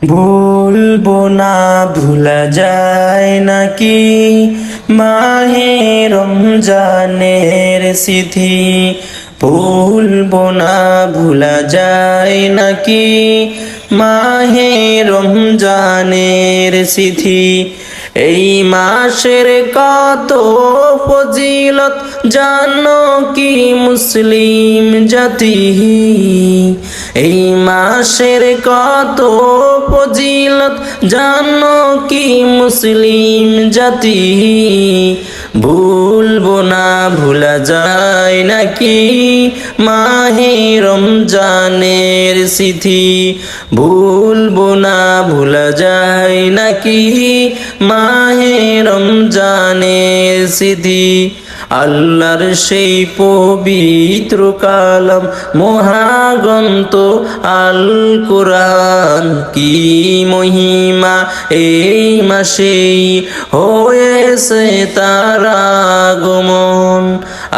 ভুলবো না ভুলা যায় নাকি মাহে রমজানের স্মৃতি। ভুলবো না ভুলা যায় নাকি মাহে রমজানের স্মৃতি। এই মাসের কত ফজিলত জানো কি মুসলিম জাতি। এই মাসের কত ফজিলত জানো কি মুসলিম জাতি। ভুলবো না ভুলা যায় নাকি মাহে রমজানের স্মৃতি। ভুলবো না ভুলা যায় নাকি মাহে রমজানের স্মৃতি। আল্লাহর সেই পবিত্র কালাম মহাগ্রন্থ আল কোরআন, কি মহিমা এই মাসেই হয়েছে তার আগমন।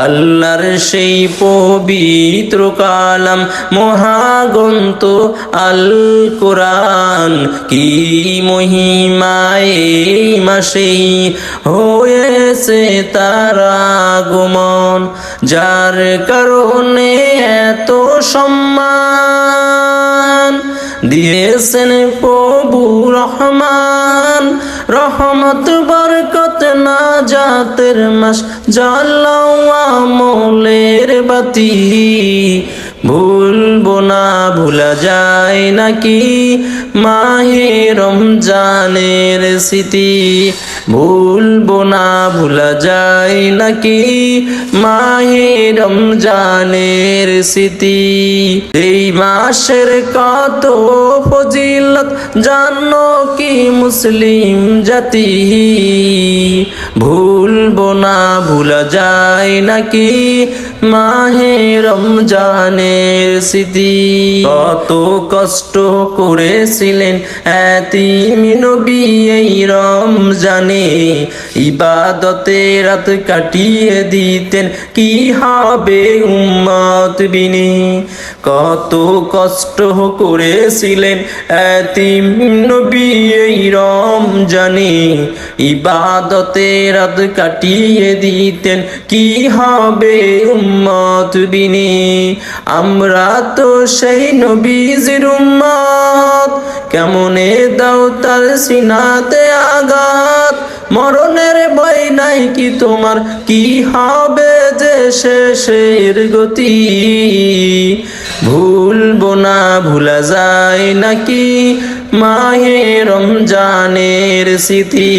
আল্লাহর সেই পবিত্র কালাম মহাগ্রন্থ আল কোরআন, কি মহিমা এই মাসেই হয়েছে তার আগমন। যার কারণে এত সম্মান দিয়েছেন প্রভু রহমান। রহমত বরকত নাজাতের মাস জ্বালাও আমলের বাতি। ভুলবো না ভুলা যায় নাকি মাহে রমজানের স্মৃতি। ভুলবো না ভুলা যায় নাকি মাহে রমজানের স্মৃতি। এই মাসের কত ফজিলত জানো কি মুসলিম জাতি। ভুলবো না ভুলা যায় নাকি মাহে রমজানের স্মৃতি। কত কষ্ট করেছিলেন এতিম নবী এই রমজানে। ইবাদতে রাত কাটিয়ে দিতেন কি হবে উম্মত বিনে। কত কষ্ট করেছিলেন এতিম নবী এই রমজানে। ইবাদতে রাত কাটিয়ে দিতেন কি হবে উম্মত বিনে। আমরা তো সেই নবীজির উম্মত, কেমনে দাও তার সিনাতে আঘাত। মরণের ভয় নাই কি তোমার, কি হবে যে শেষের গতি। ভুলবো না ভুলা যায় নাকি মাহে রমজানের স্মৃতি।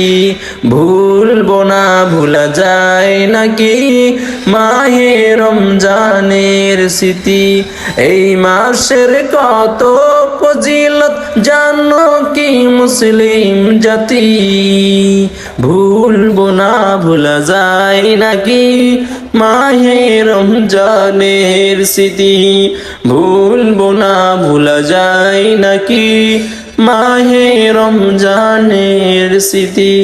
ভুলবো না ভুলা যায় নাকি মাহে রমজানের স্মৃতি। এই মাসের কত ফজিলত জানো কি মুসলিম জাতি। ভুলবো না ভুলা যায় নাকি মাহে রমজানের স্মৃতি। ভুলবো না ভুলা যায় নাকি মাহে রমজানের স্মৃতি।